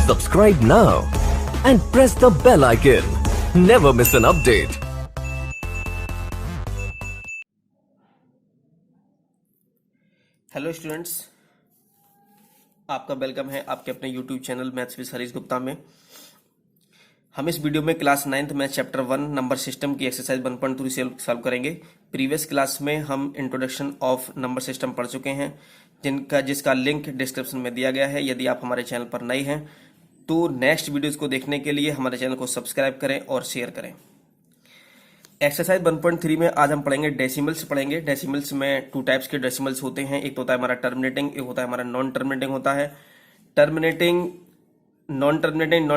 Subscribe now and press the bell icon. Never miss an update. Hello students, आपका welcome है आपके अपने YouTube channel maths with Harish Gupta में। हम इस वीडियो में class 9th math chapter 1 number system की एक्सरसाइज 1.2 सॉल्व करेंगे। प्रीवियस क्लास में हम इंट्रोडक्शन ऑफ नंबर सिस्टम पढ़ चुके हैं, जिसका लिंक डिस्क्रिप्शन में दिया गया है। यदि आप हमारे चैनल पर नए हैं तो नेक्स्ट वीडियोस को देखने के लिए हमारे चैनल को सब्सक्राइब करें और शेयर करें। एक्सरसाइज 1.3 में आज हम पढ़ेंगे डेसिमल्स पढ़ेंगे। डेसिमल्स में 2 टाइप्स के डेसिमल्स होते हैं, एक तो होता है हमारा टर्मिनेटिंग, एक होता है हमारा नॉन टर्मिनेटिंग होता है। टर्मिनेटिंग नॉन टर्मिनेटिंग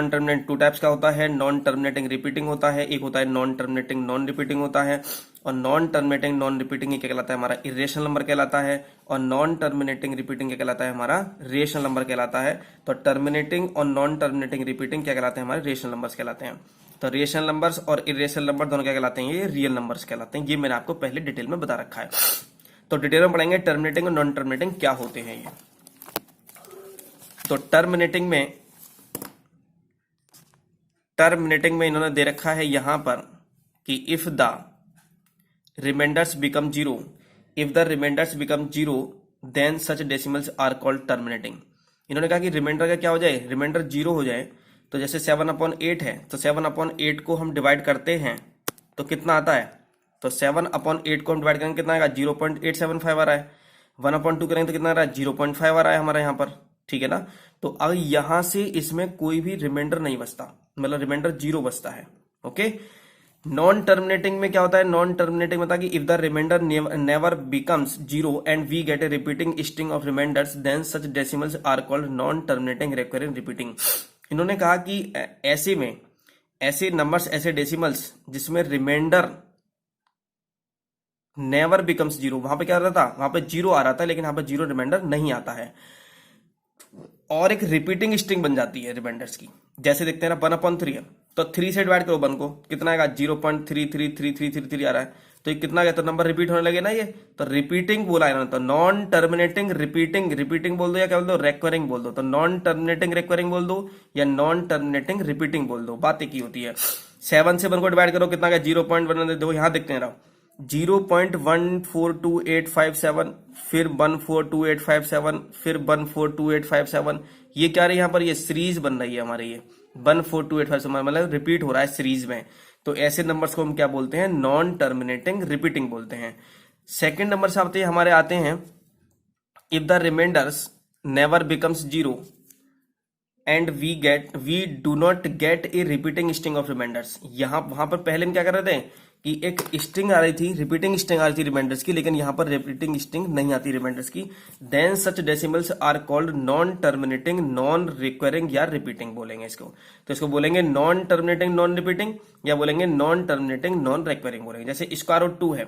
2 टाइप्स का होता है। नॉन टर्मिनेटिंग रिपीटिंग होता है, एक होता है नॉन टर्मिनेटिंग नॉन रिपीटिंग होता है। और नॉन टर्मिनेटिंग नॉन रिपीटिंग क्या कहलाता है, हमारा इरेशनल नंबर कहलाता है। और नॉन टर्मिनेटिंग रिपीटिंग क्या कहलाता है, हमारा रेशनल नंबर कहलाता है। तो टर्मिनेटिंग और नॉन टर्मिनेटिंग रिपीटिंग क्या कहलाते हैं, हमारे रेशनल नंबर्स कहलाते हैं। तो रेशनल नंबर्स और इरेशनल नंबर दोनों क्या कहलाते हैं, ये रियल नंबर्स कहलाते हैं। ये मैंने आपको पहले डिटेल में बता रखा है। तो डिटेल में पढ़ेंगे टर्मिनेटिंग और नॉन टर्मिनेटिंग क्या होते हैं ये। तो टर्मिनेटिंग में इन्होंने दे रखा है यहां पर कि if the remainders become zero then such decimals are called terminating. इन्होंने कहा कि रिमाइंडर का क्या हो जाए, रिमाइंडर 0 हो जाए। तो जैसे 7/8 है, तो 7/8 को हम डिवाइड करते हैं तो कितना आता है, तो 7/8 को हम डिवाइड करेंगे कितना आएगा, 0.875 आ रहा है। 1/2 करेंगे तो कितना आ रहा है, 0.5 आ रहा है हमारे यहाँ पर, ठीक है ना। तो अब यहां से इसमें कोई भी रिमाइंडर नहीं बचता, मतलब रिमाइंडर 0 बचता है। ओके। नॉन टर्मिनेटिंग में क्या होता है, नॉन टर्मिनेटिंग में होता है कि if the remainder never becomes 0 and we get a repeating string of remainders then such decimals are called non terminating recurring repeating. इन्होंने कहा कि ऐसे नंबर्स, ऐसे डेसिमल्स जिसमें रिमाइंडर नेवर बिकम्स 0, वहां पे क्या रहता था, वहां पे 0 आ रहा था, लेकिन यहां पे 0 रिमाइंडर नहीं आता है और एक रिपीटिंग स्ट्रिंग बन जाती है रिमाइंडर्स की। जैसे देखते हैं ना 1/3 है, तो 3 से डिवाइड करो 1 को, कितना आएगा, 0.333333 आ रहा है। तो ये कितना गया, तो नंबर रिपीट होने लगे ना ये, तो रिपीटिंग बोला है ना। तो नॉन टर्मिनेटिंग रिपीटिंग बोल दो या क्या बोल दो, रेकरिंग बोल दो। तो नॉन टर्मिनेटिंग रेकरिंग बोल दो या नॉन टर्मिनेटिंग रिपीटिंग बोल दो, बात एक ही होती है। 7 से 1 को डिवाइड करो, कितना गया, 0.1 दो, यहां देखते हैं 0.142857, फिर 142857, फिर 142857। ये क्या रही है यहाँ पर, ये सीरीज बन रही है हमारे, ये 142857 मतलब रिपीट हो रहा है सीरीज में। तो ऐसे नंबर्स को हम क्या बोलते हैं, नॉन टर्मिनेटिंग रिपीटिंग बोलते हैं। सेकंड नंबर से आते हैं if the remainders never becomes 0 and we do not get a repeating string of remainders. वहां पर पहले हम क्या कर रहे थे कि एक स्ट्रिंग आ रही थी, रिपीटिंग स्ट्रिंग आ रही थी रिमाइंडर्स की, लेकिन यहां पर रिपीटिंग स्ट्रिंग नहीं आती रिमाइंडर्स की। Then such decimals are called non terminating non recurring या रिपीटिंग बोलेंगे इसको। तो इसको बोलेंगे नॉन टर्मिनेटिंग नॉन रिपीटिंग या बोलेंगे नॉन टर्मिनेटिंग नॉन रिक्वायरिंग बोलेंगे। जैसे स्क्वायर रूट 2 है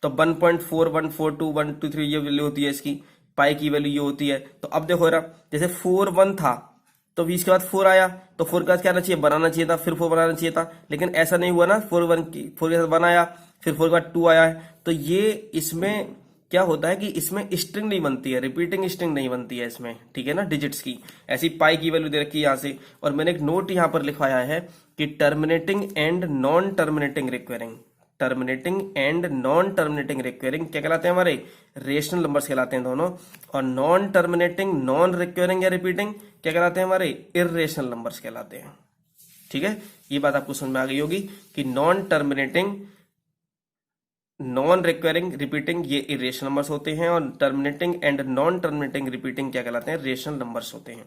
तो 1.4142 ये वैल्यू होती है इसकी, पाई की वैल्यू ये होती है। तो अब देखो जरा, जैसे 4 1 था तो 20 के बाद 4 आया, तो 4 के बाद क्या आना चाहिए, बनाना चाहिए था, फिर 4 बनाना चाहिए था, लेकिन ऐसा नहीं हुआ ना। 4 के साथ 1 आया, फिर 4 के बाद 2 आया है। तो ये इसमें क्या होता है कि इसमें स्ट्रिंग नहीं बनती है, रिपीटिंग स्ट्रिंग नहीं बनती है इसमें, ठीक है ना, डिजिट्स की। ऐसी पाई की वैल्यू दे रखी है यहां से। और मैंने एक नोट यहां पर लिखवाया है कि terminating and non terminating requiring, terminating and non terminating requiring क्या कहलाते हैं, हमारे रेशनल नंबर्स कहलाते हैं दोनों। और नॉन टर्मिनेटिंग नॉन रिक्वायरिंग या रिपीटिंग क्या कहलाते हैं, हमारे इररेशनल नंबर्स कहलाते हैं। ठीक है, ये बात आपको समझ में आ गई होगी कि non terminating non requiring repeating ये इरेशनल नंबर्स होते हैं, और terminating and non terminating repeating क्या कहलाते हैं, रेशनल नंबर्स होते हैं।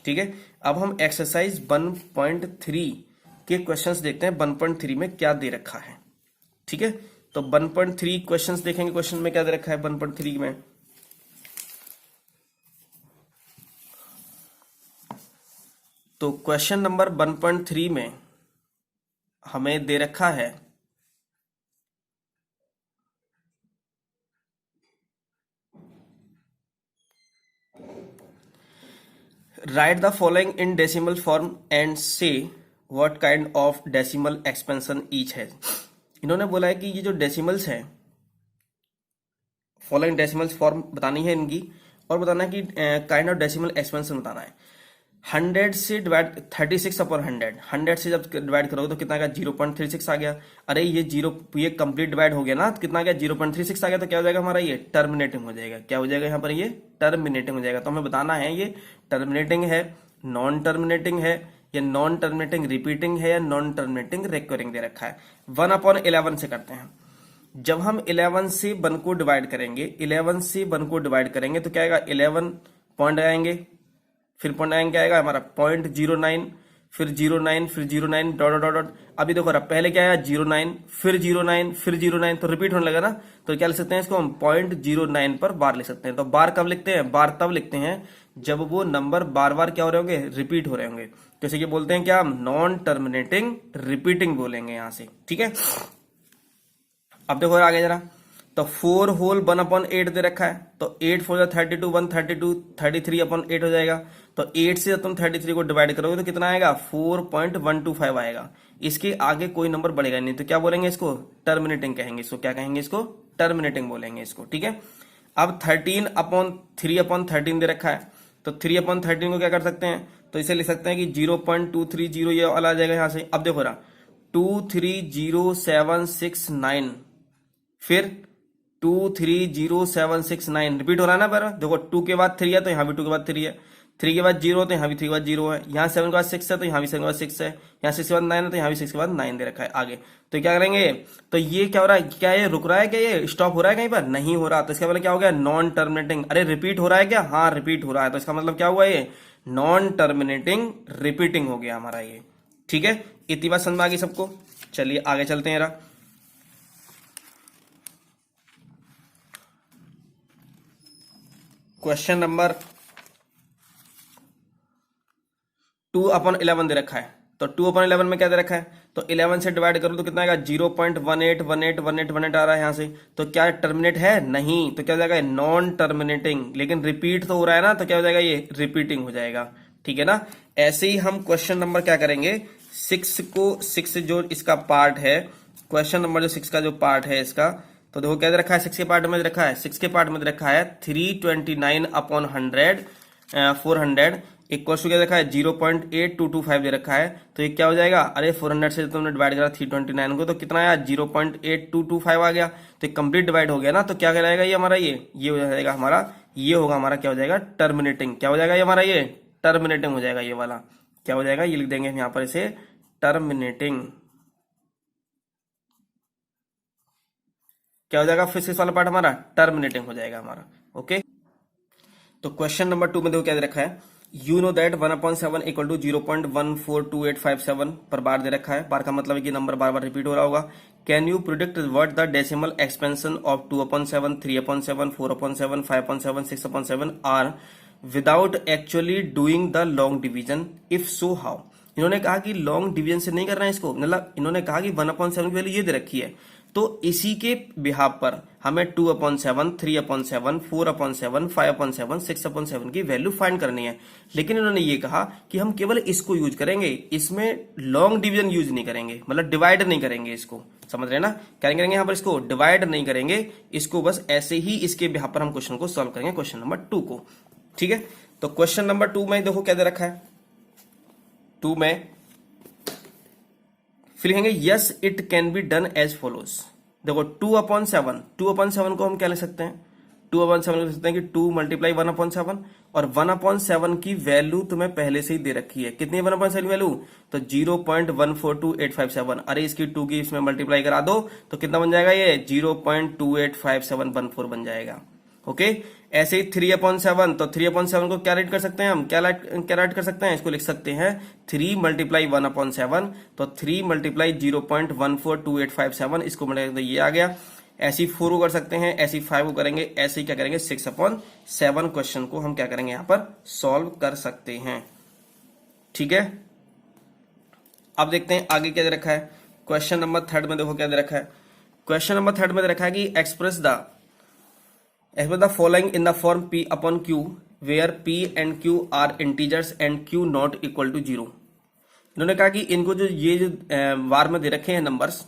ठीक है, अब हम एक्सरसाइज 1.3 के क्वेश्चंस देखते हैं। 1.3 में क्या दे रखा है, ठीक है। तो 1.3 क्वेश्चंस देखेंगे। क्वेश्चन में क्या दे रखा है 1.3 में, तो क्वेश्चन नंबर 1.3 में हमें दे रखा है write the following in decimal form and say what kind of decimal expansion each है। इन्होंने बोला है कि ये जो डेसिमल्स हैं, फॉलोइंग डेसिमल्स फॉर्म बतानी है इनकी, और बताना है कि काइंड ऑफ डेसिमल एक्सपेंशन बताना है। 100 से डिवाइड 36 अपॉन 100 से जब डिवाइड करोगे तो कितना आ गया 0.36 आ गया। अरे ये कंप्लीट डिवाइड हो गया ना, तो कितना आ गया 0.36 आ गया। तो क्या हो जाएगा हमारा ये टर्मिनेटिंग हो जाएगा। क्या हो जाएगा यहाँ पर ये टर्मिनेटिंग हो जाएगा। तो हमें बताना है ये टर्मिनेटिंग है, नॉन टर्मिनेटिंग है, या नॉन टर्मिनेटिंग रिपीटिंग है, या नॉन टर्मिनेटिंग रिकरिंग दे रखा है। 1/11 से करते हैं। जब हम 11 से 1 को डिवाइड करेंगे, 11 से 1 को डिवाइड करेंगे तो क्या आएगा 11 पॉइंट आएंगे, फिर पॉइंट आएंगे क्या आएगा हमारा 0.09, फिर 09, फिर 09 डॉट डॉट डॉट। अभी देखो पहले क्या आया 09, फिर 09, फिर 09, तो रिपीट होने लगा ना। तो क्या लिख सकते हैं इसको हम 0.09 पर बार लिख सकते हैं। तो बार कब लिखते हैं, बार तब लिखते हैं जब वो नंबर बार बार क्या हो रहे होंगे, रिपीट हो रहे होंगे। जैसे कि बोलते हैं क्या हम नॉन टर्मिनेटिंग रिपीटिंग बोलेंगे यहां से, ठीक है। अब देखो आगे जरा, तो 4 होल 1/8 दे रखा है, तो 8 4 32, 132, 33/8 हो जाएगा। तो 8 से तुम 33 को डिवाइड करोगे तो कितना आएगा 4.125 आएगा। इसके आगे कोई नंबर बढ़ेगा नहीं, तो क्या बोलेंगे इसको टर्मिनेटिंग कहेंगे। इसको क्या कहेंगे, इसको टर्मिनेटिंग बोलेंगे इसको, ठीक है। अब 13/3/13 दे रखा है, तो 3/13 को क्या कर सकते हैं, तो इसे लिख सकते हैं कि 0.230 ये वाला आ जाएगा यहां से। अब देखो रहा 230769, फिर 230769 रिपीट हो रहा है ना। पर देखो 2 के बाद 3 है तो यहाँ भी 2 के बाद 3 है, 3 के बाद 0 है तो यहाँ भी 3 के बाद 0 है, यहाँ 7 के बाद 6 है तो यहाँ भी 7 के बाद 6 है, यहाँ 6 के बाद 9 है तो यहाँ भी 6 के बाद 9 दे रखा है आगे। तो क्या करेंगे, तो ये क्या हो रहा है, क्या ये रुक रहा है, क्या ये स्टॉप हो रहा है कहीं पर, नहीं हो रहा। तो इसका मतलब क्या हो गया नॉन टर्मिनेटिंग। अरे रिपीट हो रहा है क्या, हाँ रिपीट हो रहा है। तो इसका मतलब क्या हुआ, ये नॉन टर्मिनेटिंग रिपीटिंग हो गया हमारा ये, ठीक है। इतनी बात समझ में आ गई सबको। चलिए आगे चलते हैं। क्वेश्चन नंबर 2/11 दे रखा है, तो 2/11 में क्या दे रखा है, तो 11 से डिवाइड करो तो कितना आएगा 0.18181818 आ रहा है यहां से। तो क्या टर्मिनेट है, नहीं, तो क्या हो जाएगा नॉन टर्मिनेटिंग। लेकिन रिपीट तो हो रहा है ना, तो क्या हो जाएगा ये रिपीटिंग हो जाएगा, ठीक है ना। ऐसे ही हम क्वेश्चन नंबर क्या करेंगे 6 जो इसका पार्ट है, क्वेश्चन नंबर जो 6 का जो पार्ट है इसका, तो देखो क्या दे रखा है 6 के पार्ट में दे रखा है, 6 के पार्ट में दे रखा है 329/100 400 इक्वल टू क्या देखा है 0.8225 दे रखा है। तो ये क्या हो जाएगा, अरे 400 से तुमने डिवाइड करा 329 को तो कितना आया 0.8225 आ गया। तो कंप्लीट डिवाइड हो गया ना। तो क्या कहलाएगा ये हमारा, ये हो जाएगा हमारा, ये होगा हमारा क्या हो जाएगा टर्मिनेटिंग। क्या हो जाएगा ये हमारा, ये टर्मिनेटिंग हो जाएगा। ये वाला क्या हो जाएगा, ये लिख देंगे यहाँ पर इसे टर्मिनेटिंग। क्या हो जाएगा, फिर से वाला पार्ट हमारा टर्मिनेटिंग हो जाएगा हमारा, ओके। तो क्वेश्चन नंबर 2 में देखो क्या दे रखा है, you know that 1/7 equal to 0.142857 पर बार दे रखा है। बार का मतलब है कि नंबर बार बार रिपीट हो रहा होगा। Can you predict what the decimal expansion of 2/7 3/7 4/7 5/7 6/7 are without actually doing the long division, if so how. इन्होंने कहा कि लॉन्ग डिवीजन से नहीं करना है इसको, मतलब इन्होंने कहा कि 1/7 की वैल्यू ये दे रखी है, तो इसी के बिहाव पर हमें 2/7 3/7 4/7 5/7 6/7 की वैल्यू फाइंड करनी है। लेकिन इन्होंने ये कहा कि हम केवल इसको यूज करेंगे, इसमें लॉन्ग डिवीजन यूज नहीं करेंगे, मतलब डिवाइड नहीं करेंगे इसको, समझ रहे ना। क्या करेंगे यहाँ पर, इसको डिवाइड नहीं करेंगे, इसको बस ऐसे ही इसके बिहाव पर हम क्वेश्चन को सॉल्व करेंगे, क्वेश्चन नंबर 2 को, ठीक है। तो क्वेश्चन नंबर 2 में देखो क्या दे रखा है, 2 में फिर लिखेंगे yes it can be done as follows. देखो 2/7 को हम क्या लिख सकते हैं, 2/7 लिख सकते हैं कि 2 × 1/7 और 1/7 की वैल्यू तुम्हें पहले से ही दे रखी है। कितनी 1/7 वैल्यू, तो 0.142857। अरे इसकी 2 की इसमें मल्टीप्लाई करा दो तो कितना बन जाएगा, ये 0.285714 बन जाएगा, ओके। ऐसे ही 3/7, तो 3/7 को क्या राइट कर सकते हैं हम, क्या राइट कर सकते हैं, इसको लिख सकते हैं 3 × 1/7, तो 3 × 0.142857, इसको मतलब ये आ गया। ऐसी 4 को कर सकते हैं, ऐसी 5 को करेंगे, ऐसे ही क्या करेंगे 6/7 क्वेश्चन को हम क्या करेंगे यहाँ पर सॉल्व कर सकते हैं, ठीक है। अब देखते हैं आगे क्या दे रखा है। क्वेश्चन नंबर 3 में देखो क्या दे रखा है, क्वेश्चन नंबर 3 में दे रखा है कि express the following in the form P/Q where P and Q are integers and Q not equal to 0। इन्होंने कहा कि इनको जो ये जो वार में दे रखे हैं नंबर्स,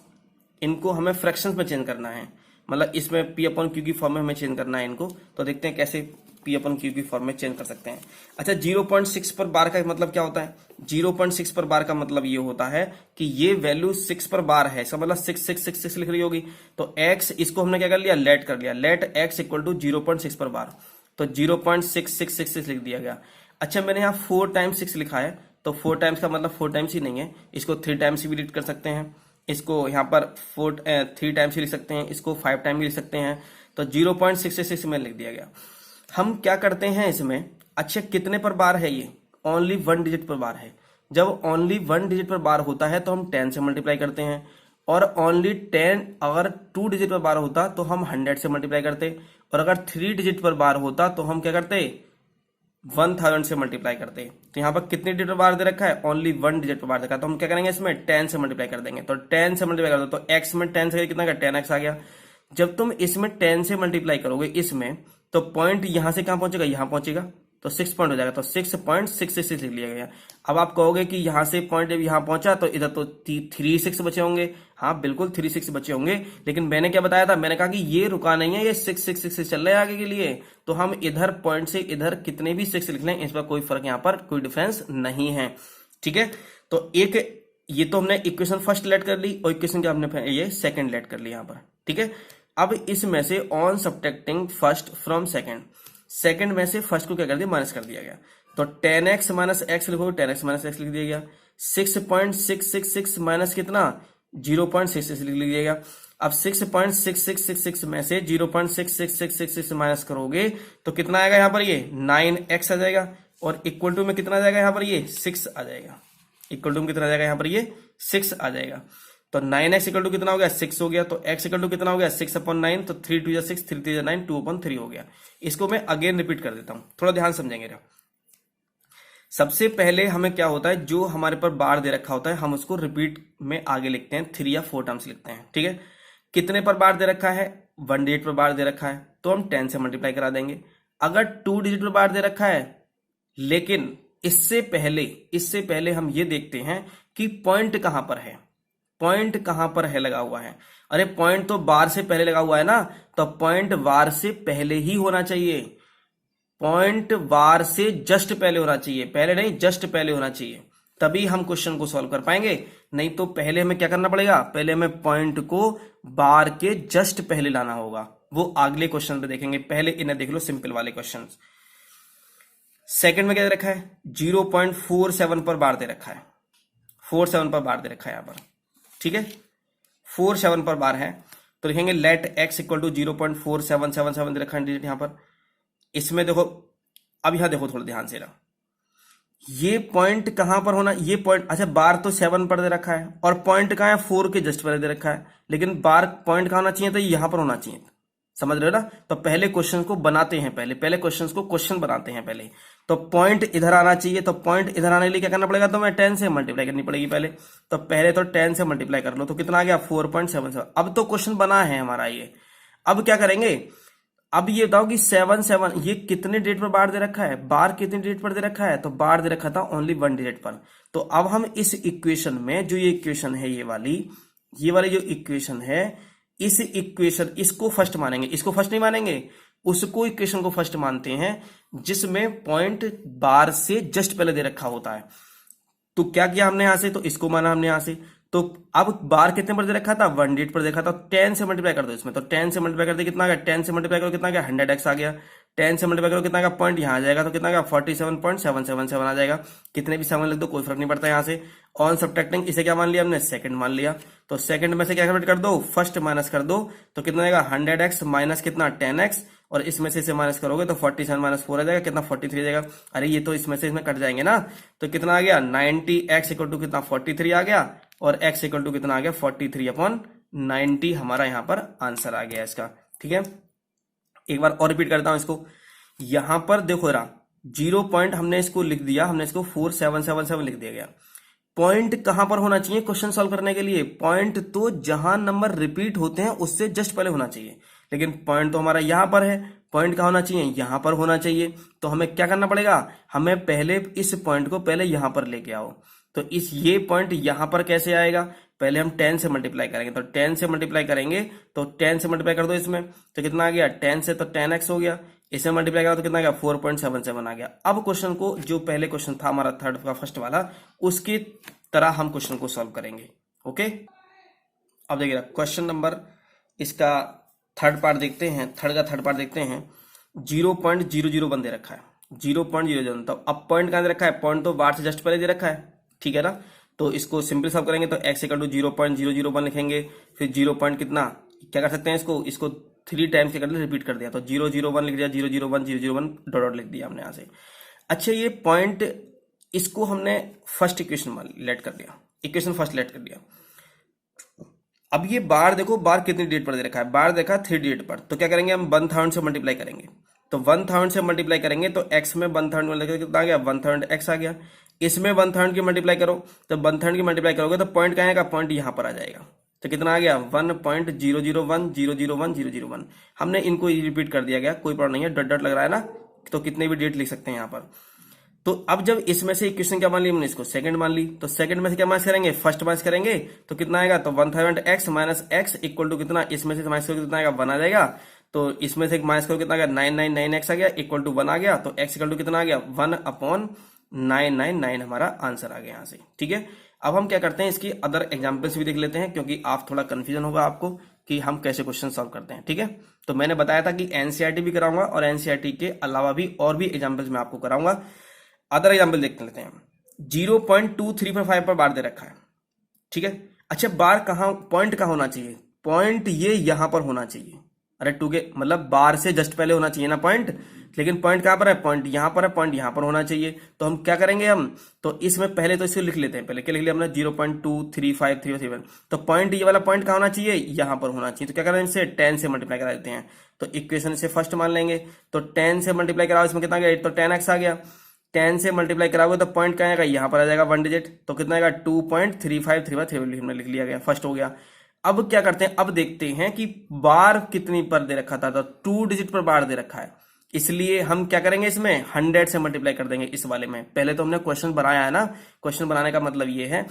इनको हमें फ्रैक्शंस में चेंज करना है, मतलब इसमें P/Q की फॉर्म में हमें चेंज करना है इनको। तो देखते हैं कैसे P/Q की फॉर्म में चेंज कर सकते हैं। अच्छा 0.6 पर बार का मतलब क्या होता है? 0.6 पर बार का मतलब ये होता है कि ये वैल्यू 6 पर बार है, इसका मतलब 6666 लिख रही होगी। तो x इसको हमने क्या कर लिया, लेट कर लिया, लेट x इक्वल टू 0.6 पर बार, तो 0.6666 लिख दिया गया। अच्छा मैंने यहाँ 4 टाइम्स 6 लिखा है, तो 4 टाइम्स का मतलब 4 टाइम्स ही नहीं है, इसको 3 टाइम्स भी रीड कर सकते हैं, इसको यहाँ पर 3 टाइम्स ही लिख सकते हैं, इसको 5 टाइम भी लिख सकते हैं। तो 0.66 में लिख दिया गया। हम क्या करते हैं इसमें, अच्छा कितने पर बार है ये, ओनली 1 डिजिट पर बार है। जब ओनली 1 डिजिट पर बार होता है तो हम 10 से मल्टीप्लाई करते हैं, और ओनली 10 अगर 2 डिजिट पर बार होता तो हम 100 से मल्टीप्लाई करते, और अगर 3 डिजिट पर बार होता तो हम क्या करते, 1000 से मल्टीप्लाई करते। तो यहाँ पर कितने डिजिट पर बार दे रखा है, ओनली 1 डिजिट पर बार देखा, तो हम क्या करेंगे इसमें 10 से मल्टीप्लाई कर देंगे। तो 10 से मल्टीप्लाई कर दो तो x में 10 से कितना का 10x आ गया। जब तुम इसमें 10 से मल्टीप्लाई करोगे इसमें, तो पॉइंट यहां से कहां पहुंचेगा, यहां पहुंचेगा, तो 6 पॉइंट हो जाएगा, तो 6.666 लिख लिया गया। अब आप कहोगे कि यहां से पॉइंट यहां पहुंचा तो इधर तो 36 बचे होंगे। हाँ बिल्कुल 36 बचे होंगे, लेकिन मैंने क्या बताया था, मैंने कहा कि ये रुका नहीं है, ये 666 चल रहा है आगे के लिए, तो हम इधर पॉइंट से इधर कितने भी 6 लिख लें, इस पर कोई फर्क यहाँ पर कोई डिफरेंस नहीं है। ठीक है, तो एक ये तो हमने इक्वेशन फर्स्ट लेट कर ली, और इक्वेशन क्या हमने ये सेकंड लेट कर ली यहाँ पर। ठीक है, अब इसमें से on subtracting first from second, second में से फर्स्ट को क्या कर दिया, माइनस कर दिया गया। तो 10x माइनस एक्स लिखोगे, 10x माइनस एक्स लिख दिया गया। 6.666 माइनस कितना, 0.66 लिख दिया गया। अब 6.6666 में से 0.66666 माइनस करोगे तो कितना आएगा यहाँ पर, ये 9x आ जाएगा, और इक्वल टू में कितना आ जाएगा यहाँ पर, ये 6 आ जाएगा। इक्वल टू में कितना आ जाएगा यहाँ पर, ये 6 आ जाएगा। तो 9x इक्वल टू कितना हो गया, 6 हो गया। तो x इक्वल टू कितना हो गया, 6/9, तो 3 2 6, 3 3 9, 2/3 हो गया। इसको मैं अगेन रिपीट कर देता हूं, थोड़ा ध्यान समझेंगे। सबसे पहले हमें क्या होता है, जो हमारे पर बार दे रखा होता है हम उसको रिपीट में आगे लिखते हैं, 3 या 4 टाइम्स लिखते हैं। ठीक है, कितने पर बार दे रखा है, 1 डिजिट पर बार दे रखा है, तो हम 10 से मल्टीप्लाई करा देंगे। अगर 2 डिजिट पर बार दे रखा है, लेकिन इससे पहले हम ये देखते हैं कि पॉइंट कहां पर है, पॉइंट कहां पर है लगा हुआ है। अरे पॉइंट तो बार से पहले लगा हुआ है ना, तो पॉइंट बार से पहले ही होना चाहिए, पॉइंट बार से जस्ट पहले होना चाहिए, पहले नहीं जस्ट पहले होना चाहिए, तभी हम क्वेश्चन को सॉल्व कर पाएंगे। नहीं तो पहले हमें क्या करना पड़ेगा, पहले हमें पॉइंट को बार के जस्ट पहले लाना होगा, वो अगले क्वेश्चन पे देखेंगे। पहले इन्हें देख लो, सिंपल वाले क्वेश्चन। सेकंड में क्या दे रखा है, 0.47 पर बार दे रखा है, 47 पर बार दे रखा है यहाँ पर। ठीक है, 47 पर बार है, तो लिखेंगे लेट x इक्वल टू 0.4777 दे रखा है डिजिट यहाँ पर। इसमें देखो, अब यहां देखो थोड़ा ध्यान से ना, ये पॉइंट कहां पर होना, ये पॉइंट, अच्छा बार तो 7 पर दे रखा है, और पॉइंट कहां है, 4 के जस्ट पर दे रखा है, लेकिन बार पॉइंट कहां होना चाहिए, तो यहां पर होना चाहिए। समझ रहे हो ना, तो पहले क्वेश्चन को बनाते हैं, पहले क्वेश्चन को क्वेश्चन बनाते हैं पहले। तो पॉइंट इधर आना चाहिए, तो पॉइंट इधर आने के लिए क्या करना पड़ेगा, तो मैं 10 से मल्टीप्लाई करनी पड़ेगी पहले। तो पहले तो 10 से मल्टीप्लाई कर लो, तो कितना आ गया, 4.77। अब तो क्वेश्चन बना है हमारा ये। अब क्या करेंगे, अब ये बताओ कि 7 ये कितने डिजिट पर बार दे रखा है, बार कितने डिजिट पर दे रखा है, तो बार दे रखा था ओनली 1 डिजिट पर। तो अब हम इस इक्वेशन में, जो ये इक्वेशन है, ये वाली जो इक्वेशन है, इस इक्वेशन, इसको फर्स्ट मानेंगे, इसको फर्स्ट नहीं मानेंगे, उसको इक्वेशन को फर्स्ट मानते हैं जिसमें पॉइंट बार से जस्ट पहले दे रखा होता है। तो क्या किया हमने यहां से, तो इसको माना हमने यहां से। तो अब बार कितने पर दे रखा था, 1 डिजिट पर देखा था, 10 से मल्टीप्लाई कर दो इसमें। तो 10 से मल्टीप्लाई करते कितना आ गया, 10 से मल्टीप्लाई करो कितना आ गया, 100x आ गया। 10 से मल्टीप्लाई करो कितना का पॉइंट यहां आ जाएगा, तो कितना का 47.777 आ जाएगा। कितने भी 7 लिख दो, कोई फर्क नहीं पड़ता यहां से। ऑन सब्ट्रैक्टिंग, इसे क्या मान लिया हमने, सेकंड मान लिया। तो सेकंड में से क्या कन्वर्ट कर दो, फर्स्ट माइनस कर दो, तो कितना आएगा 100x माइनस कितना 10x, और इसमें से इसे माइनस करोगे तो 47 माइनस 4 आ जाएगा, कितना 43 आ जाएगा। अरे ये तो इसमें से इसमें कट जाएंगे ना, तो कितना आ गया 90x इक्वल टू कितना 43 आ गया, और x इक्वल टू कितना आ गया 43/90 हमारा यहाँ पर आंसर आ गया इसका। ठीक है, एक बार और रिपीट करता हूं इसको। यहां पर देखो जरा, 0 पॉइंट हमने इसको लिख दिया, हमने इसको 4777 लिख दिया गया। पॉइंट कहां पर होना चाहिए क्वेश्चन सॉल्व करने के लिए, पॉइंट तो जहां नंबर रिपीट होते हैं उससे जस्ट पहले होना चाहिए, लेकिन पॉइंट तो हमारा यहां पर है। पॉइंट कहां होना चाहिए, यहां पर होना चाहिए। तो हमें क्या करना पड़ेगा, हमें पहले इस पॉइंट को पहले यहां पर लेके आओ। तो इस ये पॉइंट यहां पर कैसे आएगा, पहले हम 10 से मल्टीप्लाई करेंगे। तो 10 से मल्टीप्लाई करेंगे, तो 10 से मल्टीप्लाई कर दो इसमें, तो कितना आ गया 10 से, तो 10x हो गया। इसमें मल्टीप्लाई करा तो कितना आ गया 4.77 आ गया। अब क्वेश्चन को, जो पहले क्वेश्चन था हमारा थर्ड का फर्स्ट वाला, उसकी तरह हम क्वेश्चन को सॉल्व करेंगे। ओके, अब देखिए क्वेश्चन नंबर इसका थर्ड पार्ट देखते हैं, थर्ड पार्ट देखते हैं। 0.001 दे रखा है, 0.001। तो अब पॉइंट कहाँ दे रखा है, पॉइंट तो बार से जस्ट पहले दे रखा है, ठीक है ना। तो इसको सिंपल सॉल्व करेंगे तो x इक्वल टू 0.001 लिखेंगे, फिर 0 पॉइंट कितना, क्या कर सकते हैं इसको 3 टाइम्स के करके रिपीट कर दिया, तो 001 लिख दिया, 001 001 डॉट डॉट लिख दिया हमने यहाँ से। अच्छा, ये पॉइंट इसको हमने फर्स्ट इक्वेशन लेट कर दिया, इक्वेशन फर्स्ट लेट कर दिया। अब ये बार देखो, बार कितनी डेट पर दे रखा है, बार देखा 3 डेट पर, तो क्या करेंगे हम 1000 से मल्टीप्लाई करेंगे। तो 1000 से मल्टीप्लाई करेंगे तो x में 1000 मल्टीप्लाई कितना आ गया, 1000 x आ गया। इसमें 1000 की मल्टीप्लाई करो, तो 1000 की मल्टीप्लाई करोगे तो पॉइंट कहाँ आएगा, पॉइंट यहाँ पर आ जाएगा। तो कितना आ गया 1.001001 हमने इनको रिपीट कर दिया गया, कोई प्रॉब्लम नहीं है, डॉट डॉट लग रहा है ना, तो कितने भी डेट लिख सकते हैं यहाँ पर। तो अब जब इसमें से इक्वेशन क्या मान ली हमने, इसको सेकंड मान ली, तो सेकंड में से क्या माइनस करेंगे, फर्स्ट माइनस करेंगे, तो कितना आएगा, तो 1000x minus x equal to कितना, इसमें से माइनस करो कितना आएगा 1 आ जाएगा। तो इसमें से माइनस करो कितना आ गया 999x आ गया, इक्वल टू 1 आ गया। तो x इक्वल टू कितना आ गया 1/999 हमारा आंसर आ गया यहाँ से, ठीक है। अब हम क्या करते हैं, इसकी अदर एग्जाम्पल्स भी देख लेते हैं, क्योंकि आप थोड़ा कंफ्यूजन होगा आपको कि हम कैसे क्वेश्चन सॉल्व करते हैं, ठीक है। तो मैंने बताया था कि एनसीईआरटी भी कराऊंगा और एनसीईआरटी के अलावा भी और भी एग्जाम्पल्स मैं आपको कराऊंगा। अदर एग्जाम्पल देख लेते हैं। 0.2345 पर बार दे रखा है, ठीक है। अच्छा, बार कहाँ, पॉइंट कहाँ होना चाहिए, पॉइंट ये यहां पर होना चाहिए। अरे टू के मतलब बार से जस्ट पहले होना चाहिए ना पॉइंट, लेकिन पॉइंट कहां पर है, पॉइंट यहां पर है, पॉइंट यहां पर होना चाहिए। तो हम क्या करेंगे, हम तो इसमें पहले तो इसे लिख लेते हैं, पहले क्या लिख लिया हमने 0.235337। तो पॉइंट, ये वाला पॉइंट कहां होना चाहिए, यहां पर होना चाहिए। तो क्या करें, इसे 10 से मल्टीप्लाई करा देते हैं। तो इक्वेशन से फर्स्ट मान लेंगे, तो 10 से मल्टीप्लाई कराओ, इसमें कितना गया, तो 10x आ गया। 10 से मल्टीप्लाई कराओगे तो पॉइंट कहाँ आएगा, यहाँ पर आ जाएगा 1 डिजिट, तो कितना आएगा 2.3535 हमने लिख लिया गया, फर्स्ट हो गया। अब क्या करते हैं, अब देखते हैं कि बार कितनी पर दे रखा था, तो 2 डिजिट पर बार दे रखा है, इसलिए हम क्या करेंगे, इसमें 100 से मल्टीप्लाई कर देंगे इस वाले में। पहले तो हमने क्वेश्चन बनाया है ना, क्वेश्चन बनाने का मतलब ये है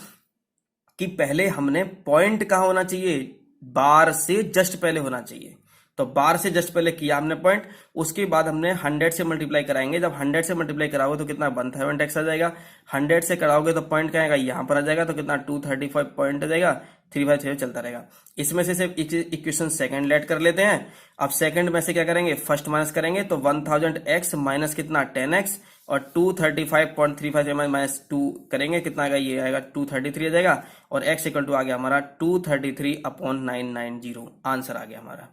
कि पहले हमने पॉइंट कहाँ होना चाहिए, बार से जस्ट पहले होना चाहिए। तो बार से जस्ट पहले किया हमने पॉइंट, उसके बाद हमने 100 से मल्टीप्लाई कराएंगे। जब 100 से मल्टीप्लाई कराओगे तो कितना 1000x आ जाएगा। 100 से कराओगे तो पॉइंट क्या आएगा, यहाँ पर आ जाएगा, तो कितना 235 पॉइंट आ जाएगा, 353 चलता रहेगा। इसमें से सिर्फ इक्वेशन सेकंड लेट कर लेते हैं। अब सेकंड में से क्या करेंगे, फर्स्ट माइनस करेंगे, तो 1000x माइनस कितना 10x और 235.35 माइनस 2 करेंगे, कितना आएगा, ये आएगा 233 आ जाएगा। और x इक्वल टू आ गया हमारा 233/990 आंसर आ गया हमारा।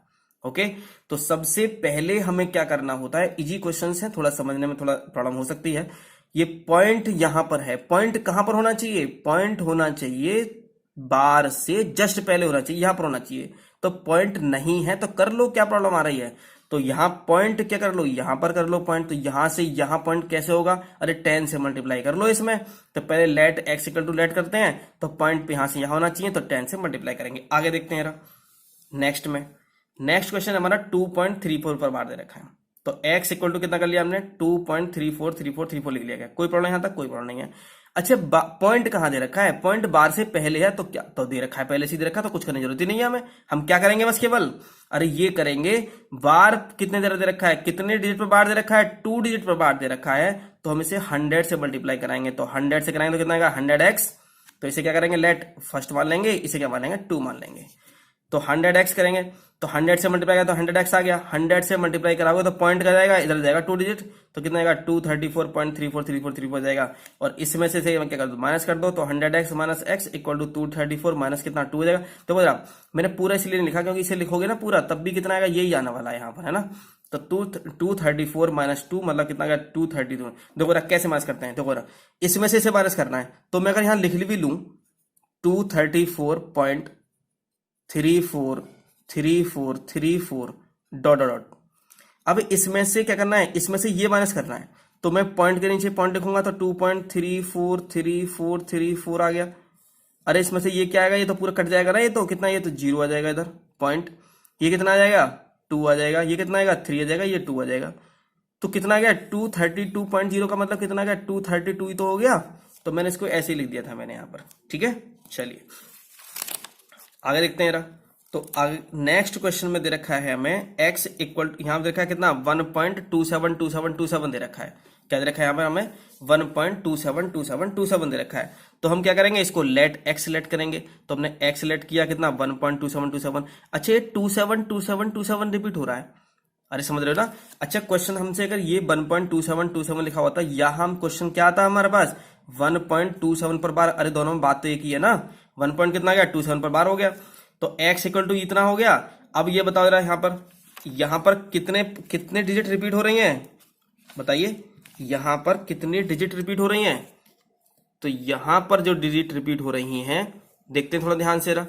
ओके, तो सबसे पहले हमें क्या करना होता है, इजी क्वेश्चंस है, थोड़ा समझने में थोड़ा प्रॉब्लम हो सकती है। ये पॉइंट यहां पर है, पॉइंट कहां पर होना चाहिए, पॉइंट होना चाहिए बार से जस्ट पहले होना चाहिए, यहां पर होना चाहिए। तो पॉइंट नहीं है तो कर लो, क्या प्रॉब्लम आ रही है। तो यहां पॉइंट क्या कर लो, यहां पर कर लो पॉइंट। तो यहां से यहां पॉइंट कैसे होगा, अरे 10 से मल्टीप्लाई कर लो इसमें। तो पहले let x equal to let करते हैं, तो पॉइंट यहां से यहां होना चाहिए, तो 10 से मल्टीप्लाई करेंगे। आगे देखते हैं नेक्स्ट में। नेक्स्ट क्वेश्चन हमारा 2.34 पर बार दे रखा है, तो x इक्वल टू कितना कर लिया हमने 2.343434 लिख लिया गया। कोई प्रॉब्लम यहां तक, कोई प्रॉब्लम नहीं है। अच्छा, पॉइंट कहां दे रखा है, पॉइंट बार से पहले है, तो क्या तो दे रखा है, पहले से दे रखा है, तो कुछ करने की जरूरत ही नहीं है हमें। हम क्या करेंगे बस केवल, अरे ये करेंगे, बार कितने दे रखा है, कितने डिजिट पर बार दे रखा है, 2 डिजिट पर बार दे रखा है, तो हम इसे 100 से मल्टीप्लाई कराएंगे। तो 100 से कराएंगे तो कितना आएगा 100x। तो इसे क्या करेंगे, लेट फर्स्ट मान लेंगे, इसे क्या मान लेंगे 2 मान लेंगे। तो 100x करेंगे, तो 100 से मल्टीप्लाई किया तो 100x आ गया। 100 से मल्टीप्लाई कराओगे तो पॉइंट का जाएगा, इधर जाएगा 2 डिजिट, तो कितना आएगा 234.343434 जाएगा। और इसमें से क्या कर दो, माइनस कर दो, तो 100x minus x equal to 234 minus कितना 2 हो जाएगा। तो बोला मैंने पूरा इसलिए नहीं लिखा, क्योंकि इसे लिखोगे ना पूरा तब भी कितना आएगा, यही आने वाला है यहाँ पर, है ना। तो 234 माइनस 2 मतलब कितना आएगा 232। देखो कैसे माइनस करते हैं, देखो इसमें से इसे माइनस करना है, तो मैं अगर यहाँ लिख भी लूँ 234.343434 डॉट डॉट डॉट। अब इसमें से क्या करना है, इसमें से ये माइनस करना है, तो मैं पॉइंट के नीचे पॉइंट लिखूंगा, तो 2.343434 आ गया। अरे इसमें से ये क्या आएगा, ये तो पूरा कट जाएगा ना, ये तो कितना, ये तो 0 आ जाएगा इधर पॉइंट, ये कितना आ जाएगा 2 आ जाएगा, ये कितना आएगा 3 आ जाएगा, ये 2 आ जाएगा। तो कितना आ गया 232.0 का मतलब कितना आ गया 232 ही तो हो गया। तो मैंने इसको ऐसे ही लिख दिया था मैंने यहाँ पर, ठीक है। चलिए आगे देखते हैं। तो आगे नेक्स्ट क्वेश्चन में दे रखा है हमें x इक्वल, यहां दे रखा है कितना 1.272727 दे रखा है। क्या दे रखा है यहाँ पर हमें 1.272727 दे रखा है। तो हम क्या करेंगे, इसको लेट x लेट करेंगे। तो हमने x लेट किया कितना 1.2727। अच्छा, ये 272727 रिपीट हो रहा है, अरे समझ रहे हो ना। अच्छा, क्वेश्चन हमसे अगर ये 1.2727 लिखा होता, यहाँ हम क्वेश्चन क्या आता हमारे पास 1.27 पर बार। अरे दोनों में बात तो एक ही है ना, 1 पॉइंट कितना गया 27 पर बार हो गया। तो x इक्वल टू इतना हो गया। अब ये बताओ जरा यहाँ पर कितने डिजिट रिपीट हो रही हैं, बताइए यहाँ पर कितनी डिजिट रिपीट हो रही हैं। तो यहाँ पर जो डिजिट रिपीट हो रही हैं, देखते हैं थोड़ा ध्यान से रहा।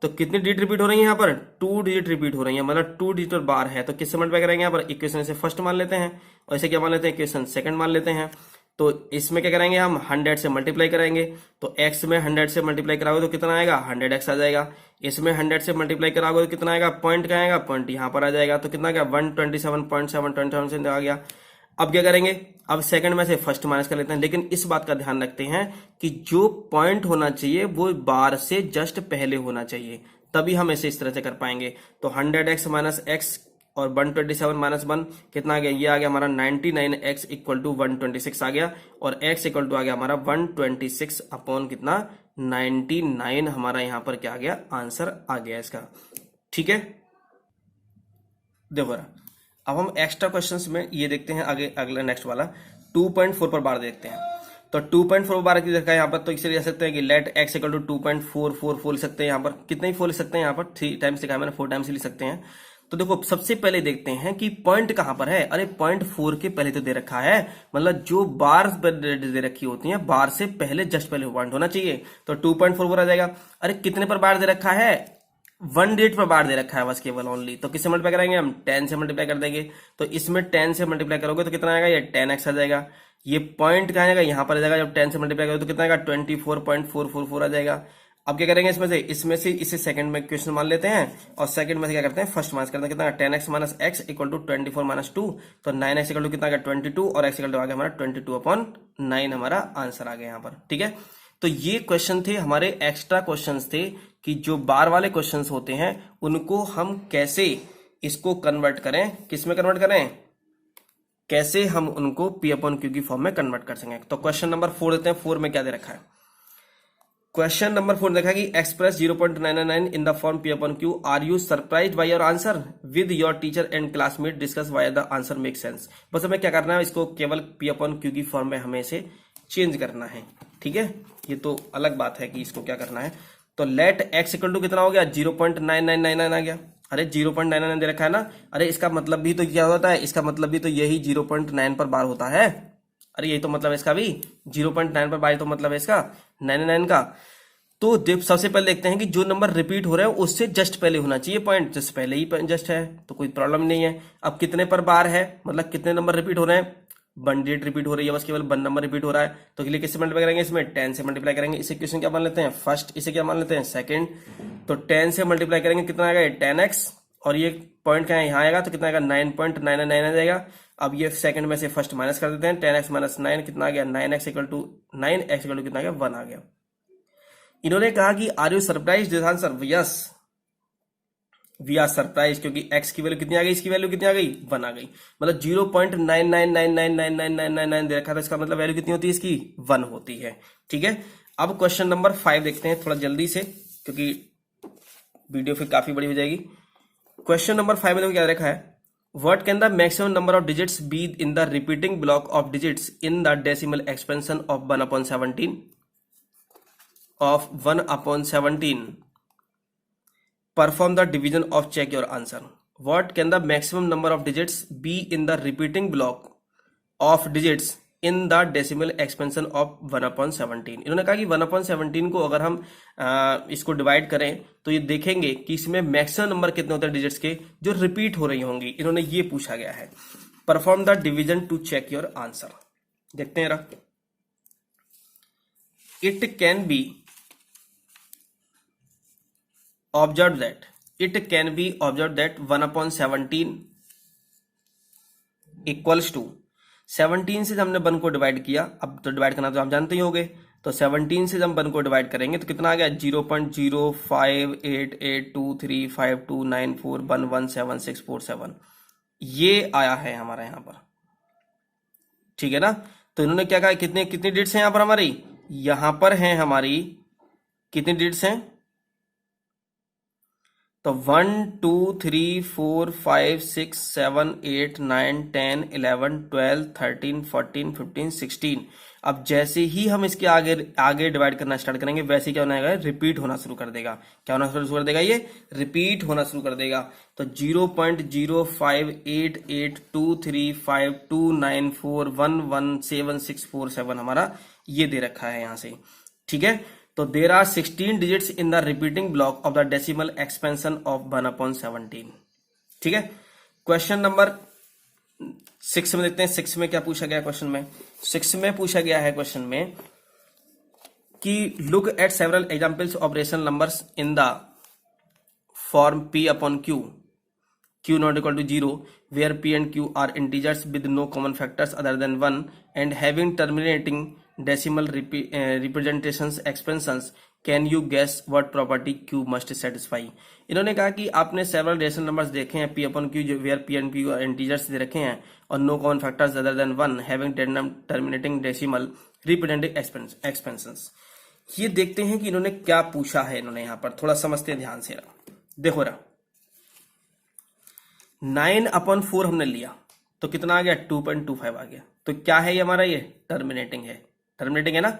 तो कितनी डिजिट रिपीट हो रही है यहाँ पर 2 डिजिट रिपीट हो रही है, मतलब 2 डिजिट बार है। तो किससे मल्टीप्लाई करेंगे, यहाँ पर इक्वेशन से फर्स्ट मान लेते हैं और इसे क्या मान लेते हैं, इक्वेशन सेकंड मान लेते हैं। तो इसमें क्या करेंगे, हम 100 से मल्टीप्लाई करेंगे। तो x में 100 से मल्टीप्लाई कराओगे तो कितना आएगा 100x आ जाएगा। इसमें 100 से मल्टीप्लाई कराओगे तो कितना आएगा, पॉइंट क्या आएगा, पॉइंट यहाँ पर आ जाएगा। तो कितना क्या 127.727 आ गया। अब क्या करेंगे, अब सेकंड में से फर्स्ट माइनस कर लेते हैं। लेकिन इस बात का ध्यान रखते हैं कि जो पॉइंट होना चाहिए वो बार से जस्ट पहले होना चाहिए, तभी हम इसे इस तरह से कर पाएंगे। तो 100x माइनस एक्स और 127 माइनस 1 कितना आ गया, ये आ गया हमारा 99x इक्वल टू 126 आ गया। और x इक्वल टू आ गया हमारा 126 अपॉन कितना 99 हमारा यहाँ पर क्या आ गया, आंसर आ गया इसका। ठीक है, देखो अब हम एक्स्ट्रा क्वेश्चंस में ये देखते हैं आगे, अगला नेक्स्ट वाला 2.4 पर बार देखते हैं। तो 2.4 बार की देखा है यहाँ पर, तो इसे लिख सकते हैं कि लेट x इक्वल टू 2.44 लिख सकते हैं। यहाँ पर कितने ही 4 लिख सकते हैं, यहाँ पर 3 टाइम्स लिखा है मैंने, 4 टाइम्स लिख सकते हैं। तो देखो सबसे पहले देखते हैं कि पॉइंट कहां पर है। अरे पॉइंट 4 के पहले तो दे रखा है, मतलब जो बार दे रखी होती हैं बार से पहले जस्ट पहले पॉइंट होना चाहिए। तो 2.4 आ जाएगा। अरे कितने पर बार दे रखा है, 1 डिजिट पर बार दे रखा है बस केवल ओनली। तो किससे मल्टीप्लाई करेंगे हम, 10 से मल्टीप्लाई कर देंगे। तो इसमें 10 से मल्टीप्लाई करोगे तो कितना आएगा, ये 10x आ जाएगा। ये पॉइंट कहाँ आएगा, यहाँ पर आ जाएगा। जब 10 से मल्टीप्लाई करोगे तो कितना आएगा 24.444 आ जाएगा। अब क्या करेंगे, इसमें से इसे सेकंड में क्वेश्चन मान लेते हैं और सेकंड में से क्या करते हैं, फर्स्ट माइनस करते हैं। कितना 10x minus X equal to 24 minus 2। तो 9x इक्वल टू कितना आ गया 22 और x इक्वल टू आ गया हमारा 22/9 हमारा आंसर आ गया यहाँ पर। ठीक है, तो ये क्वेश्चन थे हमारे एक्स्ट्रा क्वेश्चंस थे कि जो बार वाले क्वेश्चंस होते हैं उनको हम कैसे इसको कन्वर्ट करें, किस में कन्वर्ट करें, कैसे हम उनको P/Q की फॉर्म में कन्वर्ट कर सकें। तो क्वेश्चन नंबर 4 देते हैं। 4 में क्या दे रखा है, क्वेश्चन नंबर 4 देखा कि express 0.999 in the form P/Q। Are you surprised by your answer with your teacher and classmate discuss why the answer make sense. बस हमें क्या करना है, इसको केवल P/Q की फॉर्म में हमें इसे चेंज करना है। ठीक है, ये तो अलग बात है कि इसको क्या करना है। तो लेट x इक्वल टू कितना हो गया 0.9999 आ गया। अरे 0.99 दे रखा है ना, अरे इसका मतलब भी तो क्या होता है, इसका मतलब भी तो यही 0.9 पर बार होता है। अरे यही तो मतलब है इसका भी, 0.9 पर बार तो मतलब है इसका 99 का। तो सबसे पहले देखते हैं कि जो नंबर रिपीट हो रहे हैं उससे जस्ट पहले होना चाहिए पॉइंट, जस्ट पहले ही जस्ट है तो कोई प्रॉब्लम नहीं है। अब कितने पर बार है, मतलब कितने नंबर रिपीट हो रहे हैं, 1 डिजिट रिपीट हो रही है, बस केवल 1 नंबर रिपीट हो रहा है। तो लिए किससे मल्टीप्लाई करेंगे, इसमें 10 से मल्टीप्लाई करेंगे। इसे क्वेश्चन क्या मान लेते हैं, फर्स्ट, इसे क्या मान लेते हैं सेकंड। तो 10 से मल्टीप्लाई करेंगे कितना आएगा 10x और ये पॉइंट क्या है यहाँ आएगा तो कितना आएगा 9.999 आ जाएगा। अब ये सेकंड में से फर्स्ट माइनस कर देते हैं, 10x माइनस 9 कितना आ गया 9x इक्वल टू कितना आ गया 1 आ गया। इन्होंने कहा कि are you surprise this answer, yes we are surprise, क्योंकि x की वैल्यू कितनी आ गई, इसकी वैल्यू कितनी आ गई 1 आ गई। मतलब 0.99999999 दे रखा था, इसका मतलब वैल्यू कितनी होती है इसकी 1 होती है। ठीक है, अब क्वेश्चन नंबर 5 देखते हैं थोड़ा जल्दी से, क्योंकि वीडियो फिर काफी बड़ी हो जाएगी। क्वेश्चन नंबर 5 में क्या रखा है, what can the maximum number of digits be in the repeating block of digits in the decimal expansion of 1/17 of 1/17. Perform the division of check your answer. What can the maximum number of digits be in the repeating block of digits in the decimal expansion of 1/17? इन्होंने कहा कि 1/17 को अगर हम इसको divide करें तो ये देखेंगे कि इसमें मैक्सिमम नंबर कितने होते हैं डिजिट्स के जो रिपीट हो रही होंगी। इन्होंने ये पूछा गया है। Perform the division to check your answer. देखते हैं रहा, it can be observed that 1/17 equals to 17 से हमने 1 को डिवाइड किया, अब तो डिवाइड करना तो आप जानते ही होंगे, तो 17 से जब 1 को डिवाइड करेंगे तो कितना आ गया 0.0588235294117647 ये आया है हमारा यहाँ पर, ठीक है ना। तो इन्होंने क्या कहा, कितने कितनी डिजिट्स हैं यहाँ पर हमारी, यहाँ पर हैं हमारी कितनी डिजिट्स हैं, तो 1 2 3 4 5 6 7 8 9 10 11 12 13 14 15 16। अब जैसे ही हम इसके आगे आगे डिवाइड करना स्टार्ट करेंगे वैसे क्या होना है, रिपीट होना शुरू कर देगा। क्या होना शुरू कर देगा, ये रिपीट होना शुरू कर देगा। तो 0.0588235294117647 हमारा ये दे रखा है यहां से, ठीक है। तो there are 16 digits in the repeating block of the decimal expansion of 1/17, ठीक है। क्वेश्चन नंबर 6 में देखते हैं, 6 में क्या पूछा गया क्वेश्चन में। 6 में पूछा गया है क्वेश्चन में कि look at several examples of rational numbers in the form p/q, q not equal to 0, where p and q are integers with no common factors other than 1 and having terminating decimal representations expansions, can you guess what property q must satisfy। इन्होंने कहा कि आपने several rational numbers देखे हैं p/q जो where p and q are integers दे रखे हैं और no common factors other than 1 having terminating decimal representing expansions। ये देखते हैं कि इन्होंने क्या पूछा है, इन्होंने यहाँ पर थोड़ा समझते हैं ध्यान से। देखो रहा 9/4 हमने लिया तो कितना आ गया 2.25 आ गया। तो क्या है ये हमारा, ये टर्मिनेटिंग है, टर्मिनेटिंग है ना।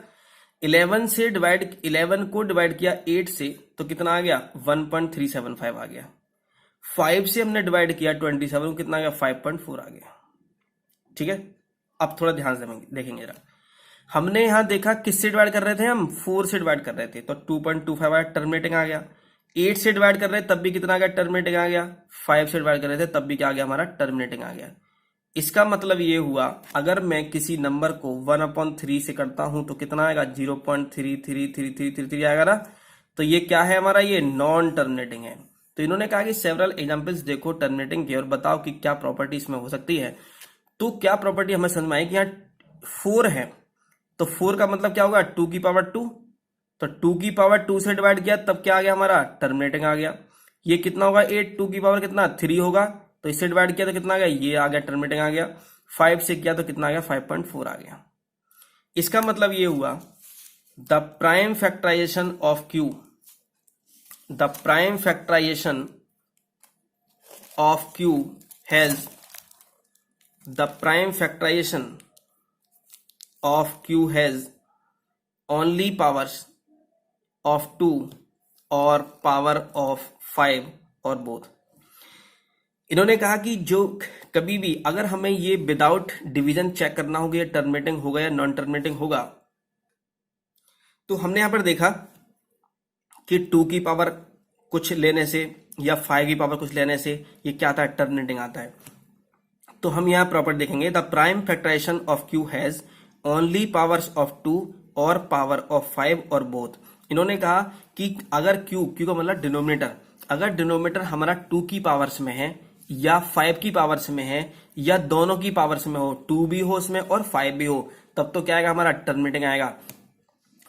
11 को डिवाइड किया 8 से तो कितना आ गया 1.375 आ गया। 5 से हमने डिवाइड किया 27 को कितना आ गया 5.4 आ गया, ठीक है। अब थोड़ा ध्यान से देखेंगे जरा, हमने यहां देखा किससे डिवाइड कर रहे थे, हम 4 से डिवाइड कर रहे थे तो 2.25 आया, टर्मिनेटिंग आ गया। 8 से डिवाइड कर रहे थे तब भी कितना आ गया, टर्मिनेटिंग आ गया। 5 से डिवाइड कर रहे थे तब भी क्या आ गया हमारा, टर्मिनेटिंग आ गया। इसका मतलब ये हुआ अगर मैं किसी नंबर को 1/3 से करता हूं तो कितना आएगा 0.33333 आएगा ना। तो ये क्या है हमारा, ये नॉन टर्मिनेटिंग है। तो इन्होंने कहा कि सेवरल एग्जांपल्स देखो टर्मिनेटिंग के और बताओ कि क्या प्रॉपर्टी इसमें हो सकती है। तो क्या प्रॉपर्टी हमें समझ में आई कि यहाँ 4 है तो 4 का मतलब क्या होगा 2⁻²। तो 2⁻² से डिवाइड किया तब क्या आ गया हमारा, टर्मिनेटिंग आ गया। ये कितना होगा 8 2⁻3 होगा तो इससे डिवाइड किया तो कितना आ गया, ये आ गया, टर्मिनेटिंग आ गया। 5 से किया तो कितना आ गया 5.4 आ गया। इसका मतलब ये हुआ the prime factorization of q, the prime factorization of q has, the prime factorization of q has only powers of 2 और पावर ऑफ 5 और बोथ। इन्होंने कहा कि जो कभी भी अगर हमें ये विदाउट डिवीजन चेक करना होगा ये टर्मिनेटिंग होगा या नॉन टर्मिनेटिंग होगा, तो हमने यहां पर देखा कि 2 की पावर कुछ लेने से या 5 की पावर कुछ लेने से ये क्या आता है, टर्मिनेटिंग आता है। तो हम यहां प्रॉपर देखेंगे the prime factorization of q has only powers of 2 और पावर ऑफ 5 और बोथ। इन्होंने कहा कि अगर q का मतलब डिनोमिनेटर, अगर डिनोमिनेटर हमारा 2 की पावर्स में है या 5 की पावर्स में है या दोनों की पावर्स में हो, 2 भी हो उसमें और 5 भी हो, तब तो क्या आएगा हमारा, टर्मिनेटिंग आएगा।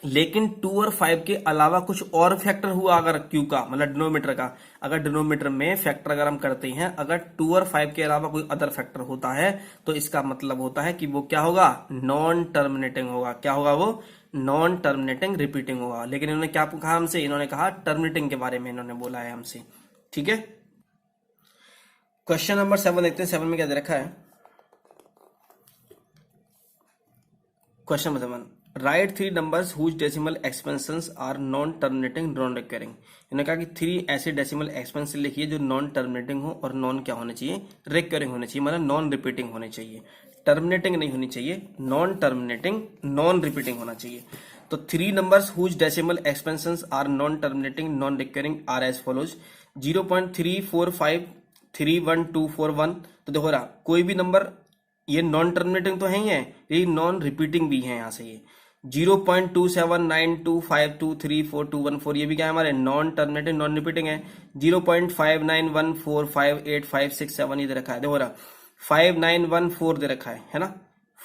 लेकिन 2 और 5 के अलावा कुछ और फैक्टर हुआ अगर q का मतलब डिनोमिनेटर का, अगर डिनोमिनेटर में फैक्टर अगर हम करते हैं अगर 2 और 5 के अलावा कोई अदर फैक्टर होता है तो इसका मतलब होता है कि वो क्या होगा, नॉन टर्मिनेटिंग होगा। क्या होगा वो, नॉन टर्मिनेटिंग रिपीटिंग होगा। लेकिन इन्होंने क्या कहा हमसे, इन्होंने कहा टर्मिनेटिंग के बारे में इन्होंने बोला है हमसे, ठीक है। क्वेश्चन नंबर 7 देखते हैं, 7 में क्या दे रखा है। Question number 7, write 3 numbers whose decimal expansions are non terminating non recurring. इन्होंने कहा कि 3 ऐसे डेसिमल एक्सपेंशन लिखिए जो नॉन टर्मिनेटिंग हो और नॉन क्या होने चाहिए, रिकरिंग होने चाहिए, मतलब नॉन रिपीटिंग होने चाहिए, टर्मिनेटिंग नहीं होनी चाहिए, नॉन टर्मिनेटिंग नॉन रिपीटिंग होना चाहिए। तो 3 numbers whose decimal expansions are non terminating non recurring are as follows 0.3453121। तो देखो रहा कोई भी नंबर ये नॉन टर्मिनेटिंग तो है ही है, ये नॉन रिपीटिंग भी है। यहां से ये 0.279252342114 ये भी क्या है हमारे नॉन टर्मिनेटिंग नॉन रिपीटिंग है। 0.5914585667 ये दे रखा है, देखो रहा 5914 दे रखा है ना,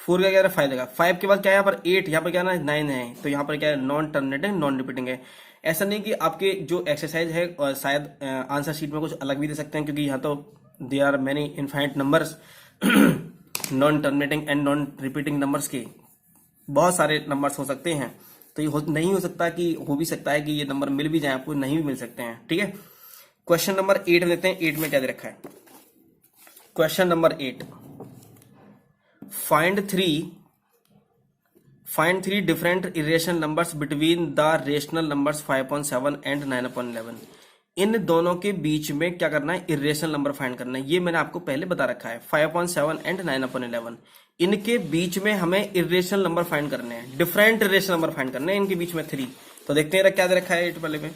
4 का क्या है 5 देगा, 5 के बाद क्या है यहाँ पर 8, यहाँ पर क्या है 9 है, तो यहाँ पर क्या है नॉन टर्मिनेटिंग नॉन रिपीटिंग है। ऐसा नहीं कि आपके जो एक्सरसाइज है शायद आंसर शीट में कुछ अलग भी दे सकते हैं, क्योंकि यहाँ तो there are many infinite numbers non terminating and non repeating numbers के बहुत सारे नंबर्स हो सकते हैं। तो ये नहीं हो सकता कि हो भी सकता है कि ये नंबर मिल भी जाए आपको, नहीं भी मिल सकते हैं, ठीक है। क्वेश्चन नंबर 8 लेते हैं। 8 में क्या दे रखा है, question number 8, find three different irrational numbers between the rational numbers 5.7 and 9.11। इन दोनों के बीच में क्या करना है, इरेशनल नंबर फाइंड करना है। ये मैंने आपको पहले बता रखा है, 5.7 एंड 9.11, इनके बीच में हमें इरेशनल नंबर फाइंड करने हैं, डिफरेंट इरेशनल नंबर फाइंड करने हैं, इनके बीच में 3। तो देखते हैं क्या दे रखा है 8 पहले में।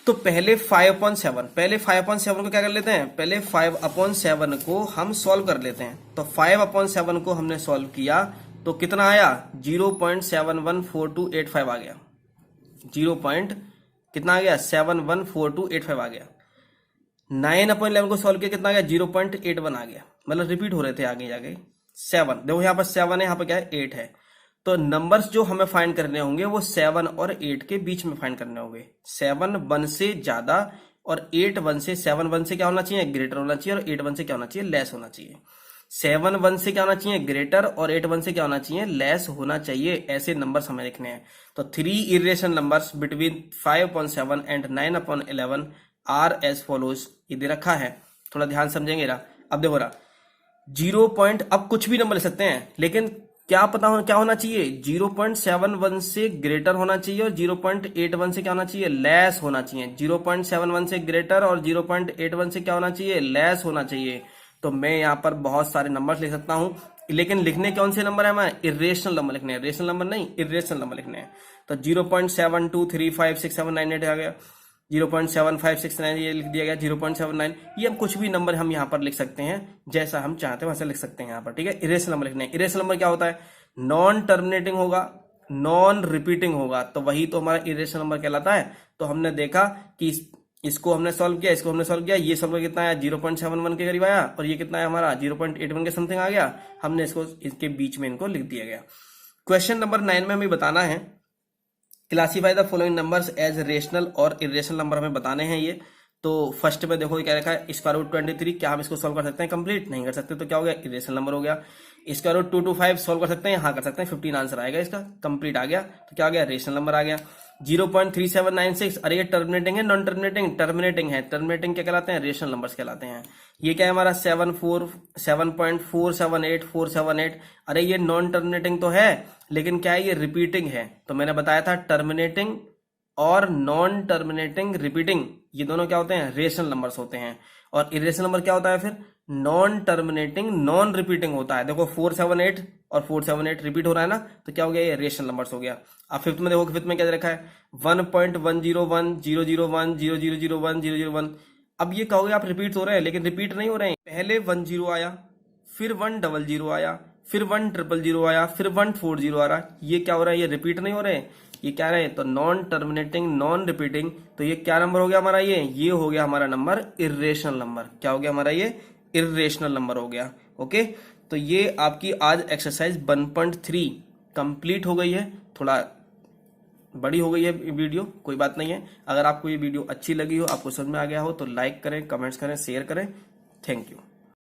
तो पहले 5.7 को क्या कर लेते हैं, पहले 5/7 को हम सॉल्व कर लेते हैं। तो 5/7 को हमने सॉल्व किया तो कितना आया, 0.714285 आ गया, कितना आ गया 714285 आ गया। 9/11 को सॉल्व किया कितना आ गया, 0.81 आ गया, मतलब रिपीट हो रहे थे आगे जाके। 7 देखो यहाँ पर 7 है, यहाँ पर क्या है 8 है। तो नंबर्स जो हमें फाइंड करने होंगे वो 7 और 8 के बीच में फाइंड करने होंगे। 7 1 से ज्यादा और 8 1 से, 7 1 से क्या होना चाहिए, ग्रेटर होना चाहिए, और 8 1 से क्या होना चाहिए, लेस होना चाहिए। 7 1 से क्या होना चाहिए, ग्रेटर, और 8 1 से क्या होना चाहिए, लेस होना चाहिए। ऐसे नंबर्स हमें लिखने हैं। तो 3 irrational numbers between 5.7 and 9/11 are as follows, ये दे रखा है, थोड़ा ध्यान समझेंगे ना। अब देखो रहा 0 अब कुछ भी नंबर ले सकते हैं, लेकिन क्या पता हो क्या होना चाहिए, 0.71 से ग्रेटर होना चाहिए और 0.81 से क्या होना चाहिए, लेस होना चाहिए। 0.71 से ग्रेटर और 0.81 से क्या होना चाहिए, लेस होना चाहिए। तो मैं यहाँ पर बहुत सारे नंबर्स लिख सकता हूँ, लेकिन लिखने कौन से नंबर है, हमें इरेशनल नंबर लिखने हैं, रेशनल नंबर नहीं, इरेशनल नंबर लिखने हैं। तो 0.72356798 आ गया, 0.7569 ये लिख दिया गया, 0.79, ये हम कुछ भी नंबर हम यहाँ पर लिख सकते हैं, जैसा हम चाहते हैं वैसा लिख सकते हैं यहाँ पर, ठीक है। इरेशनल नंबर लिखने हैं। इरेशनल नंबर क्या होता है, नॉन टर्मिनेटिंग होगा, नॉन रिपीटिंग होगा, तो वही तो हमारा इरेशनल नंबर कहलाता है। तो हमने देखा कि इसको हमने सॉल्व किया, इसको हमने सॉल्व किया, ये सॉल्व कितना आया, 0.71 के करीब आया, और ये कितना है हमारा 0.81 के समथिंग आ गया। हमने इसको इसके बीच में इनको लिख दिया गया। क्वेश्चन नंबर 9 में हमें बताना है, classify the following numbers as rational और इरेशनल नंबर हमें बताने हैं ये। तो फर्स्ट में देखो क्या रखा है, स्क्वायर रूट 23, क्या हम इसको सॉल्व कर सकते हैं, कंप्लीट नहीं कर सकते, तो क्या हो गया, इरेशनल नंबर हो गया। स्क्वायर रूट 225 सॉल्व कर सकते हैं, हाँ कर सकते हैं, 15 आंसर आएगा इसका, कंप्लीट आ गया, तो क्या हो गया, रेशनल नंबर आ गया। 0.3796, अरे ये टर्मिनेटिंग है नॉन टर्मिनेटिंग, टर्मिनेटिंग है, टर्मिनेटिंग क्या कहलाते हैं, रेशनल नंबर्स कहलाते हैं। ये क्या है हमारा 7.478478, अरे ये नॉन टर्मिनेटिंग तो है, लेकिन क्या है ये रिपीटिंग है। तो मैंने बताया था टर्मिनेटिंग और नॉन टर्मिनेटिंग रिपीटिंग ये दोनों क्या होते हैं, रेशनल नंबर्स होते हैं। और इरेशनल नंबर क्या होता है, फिर नॉन टर्मिनेटिंग नॉन रिपीटिंग होता है। देखो 478 और 478 रिपीट हो रहा है ना, तो क्या हो गया, ये रेशनल नंबर्स हो गया। अब फिफ्थ में देखो, फिफ्थ में क्या रखा है, 1.10100100010001। अब ये कहोगे आप रिपीट हो रहे हैं, लेकिन रिपीट नहीं हो रहे हैं। पहले 10 आया, फिर 100 आया, फिर 100 आया, फिर 140 आ रहा, ये क्या हो रहा है, ये रिपीट नहीं हो रहे हैं, ये क्या रहे, तो नॉन टर्मिनेटिंग नॉन रिपीटिंग। तो ये क्या नंबर हो गया हमारा, ये हो गया हमारा नंबर इरेशनल नंबर। क्या हो गया हमारा, ये इरेशनल नंबर हो गया। ओके, तो ये आपकी आज एक्सरसाइज 1.3 कंप्लीट हो गई है। थोड़ा बड़ी हो गई है वीडियो, कोई बात नहीं है। अगर आपको ये वीडियो अच्छी लगी हो, आपको समझ में आ गया हो, तो लाइक करें, कमेंट्स करें, शेयर करें। Thank you.